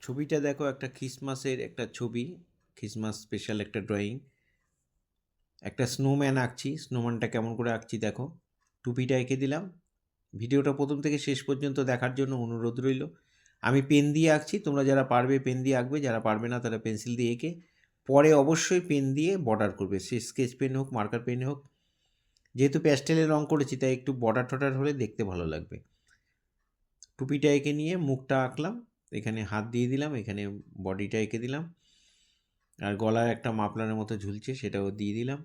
ছবিটা দেখো, একটা খ্রিসমাসের একটা ছবি, খ্রিসমাস স্পেশাল একটা ড্রয়িং। একটা স্নোম্যান আঁকছি, স্নোম্যানটা কেমন করে আঁকছি দেখো। টুপিটা এঁকে দিলাম। ভিডিওটা প্রথম থেকে শেষ পর্যন্ত দেখার জন্য অনুরোধ রইল। আমি পেন দিয়ে আঁকছি, তোমরা যারা পারবে পেন দিয়ে আঁকবে, যারা পারবে না তারা পেন্সিল দিয়ে এঁকে পরে অবশ্যই পেন দিয়ে বর্ডার করবে, সে স্কেচ পেন হোক মার্কার পেন হোক। যেহেতু প্যাস্টেলে রং করেছি তাই একটু বর্ডার টর্ডার হলে দেখতে ভালো লাগবে। টুপিটা এঁকে নিয়ে মুখটা আঁকলাম, এখানে হাত দিয়ে দিলাম, এখানে বডিটা এঁকে দিলাম, আর গলার একটা মাফলারের মতো ঝুলছে সেটাও দিয়ে দিলাম।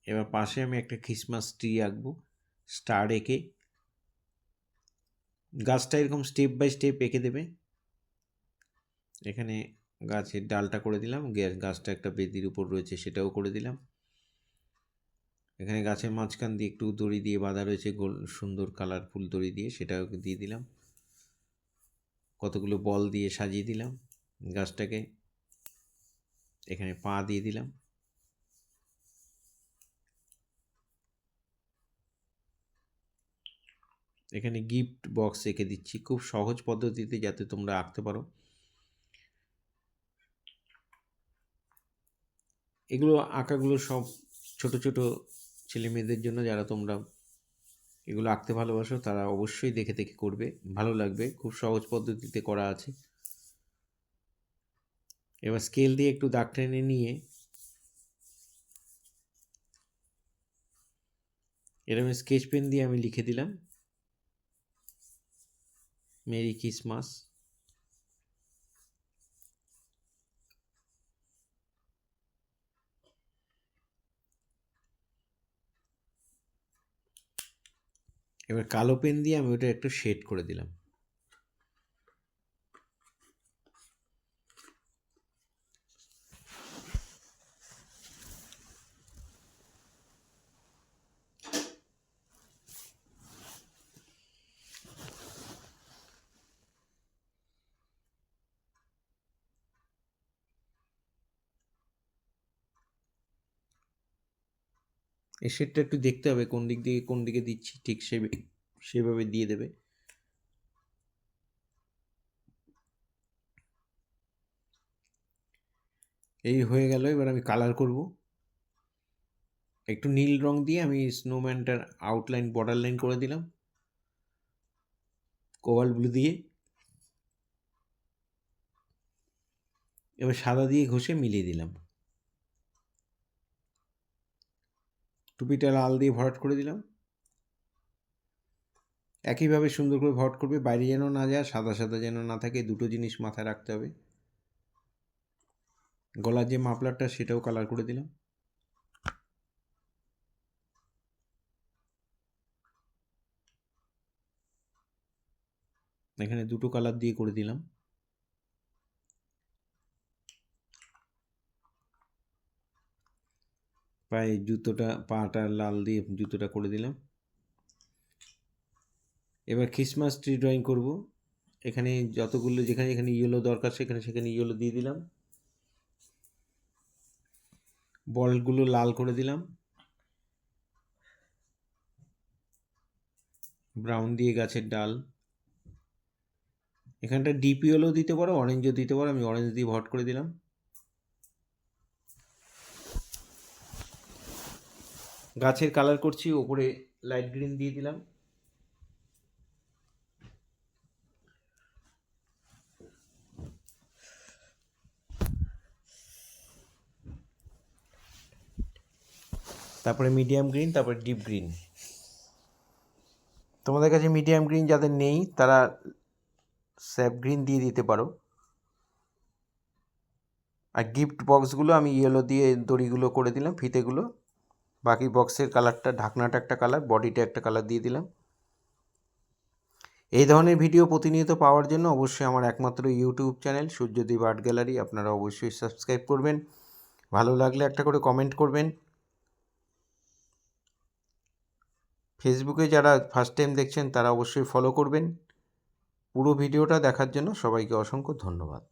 এবার পাশে আমি একটা ক্রিসমাস ট্রি আঁকবো, স্টার এঁকে। গাছটা এরকম স্টেপ বাই স্টেপ এঁকে দেবে। এখানে গাছের ডালটা করে দিলাম, গাছটা একটা বেদির উপর রয়েছে সেটাও করে দিলাম। এখানে গাছের মাঝখান দিয়ে একটু দড়ি দিয়ে বাঁধা রয়েছে, গোল সুন্দর কালারফুল দড়ি দিয়ে, সেটাও দিয়ে দিলাম। কতগুলো বল দিয়ে সাজিয়ে দিলাম গাছটাকে। এখানে পা দিয়ে দিলাম। এখানে গিফট বক্স এঁকে দিচ্ছি, খুব সহজ পদ্ধতিতে যাতে তোমরা আঁকতে পারো। এগুলো আঁকাগুলো সব ছোট ছোট ছেলে মেয়েদের জন্য, যারা তোমরা এগুলো আঁকতে ভালোবাসো তারা অবশ্যই দেখে দেখে করবে, ভালো লাগবে, খুব সহজ পদ্ধতিতে করা আছে। এবার স্কেল দিয়ে একটু দাগ টেনে নিয়ে এরকম স্কেচ পেন দিয়ে আমি লিখে দিলাম মেরি ক্রিসমাস। এবার কালো পেন দিয়ে আমি ওটা একটু শেড করে দিলাম। এই শেডটা একটু দেখতে হবে কোন দিক দিয়ে কোন দিকে দিচ্ছি, ঠিক সেভাবে দিয়ে দেবে। এই হয়ে গেল। এবার আমি কালার করব। একটু নীল রং দিয়ে আমি স্নোম্যানটার আউটলাইন বর্ডার লাইন করে দিলাম কোবাল্ট ব্লু দিয়ে। এবার সাদা দিয়ে ঘষে মিলিয়ে দিলাম। টুপিটা লাল দিয়ে ভরাট করে দিলাম। একইভাবে সুন্দর করে ভরাট করবে, বাইরে যেন না যায়, সাদা সাদা যেন না থাকে, দুটো জিনিস মাথায় রাখতে হবে। গলার যে মাফলারটা সেটাও কালার করে দিলাম। এখানে দুটো কালার দিয়ে করে দিলাম। পায়ে জুতোটা, পাটা লাল দিয়ে জুতোটা করে দিলাম। এবার ক্রিসমাস ট্রি ড্রয়িং করব। এখানে যতগুলো যেখানে যেখানে ইয়েলো দরকার সেখানে সেখানে ইয়েলো দিয়ে দিলাম। বলগুলো লাল করে দিলাম। ব্রাউন দিয়ে গাছের ডাল। এখানটা ডিপ ইয়েলো দিতে পারো, অরেঞ্জও দিতে পারো, আমি অরেঞ্জ দিয়ে ভরাট করে দিলাম। গাছের কালার করছি, ওপরে লাইট গ্রিন দিয়ে দিলাম। তারপরে মিডিয়াম গ্রিন, তারপরে ডিপ গ্রিন। তোমাদের কাছে মিডিয়াম গ্রিন যাদের নেই তারা স্যাপ গ্রিন দিয়ে দিতে পারো। আর গিফট বক্সগুলো আমি ইয়েলো দিয়ে দড়িগুলো করে দিলাম, ফিতেগুলো। বাকি বক্সের কালারটা, ঢাকনাটা একটা কালার, বডিটা একটা কালার দিয়ে দিলাম। এই ধরনের ভিডিও প্রতিনিয়ত পাওয়ার জন্য অবশ্যই আমার একমাত্র YouTube channel Suryadip art gallery আপনারা অবশ্যই সাবস্ক্রাইব করবেন। ভালো লাগলে একটা করে কমেন্ট করবেন। ফেসবুকে যারা ফার্স্ট টাইম দেখছেন তারা অবশ্যই ফলো করবেন। পুরো ভিডিওটা দেখার জন্য সবাইকে অসংখ্য ধন্যবাদ।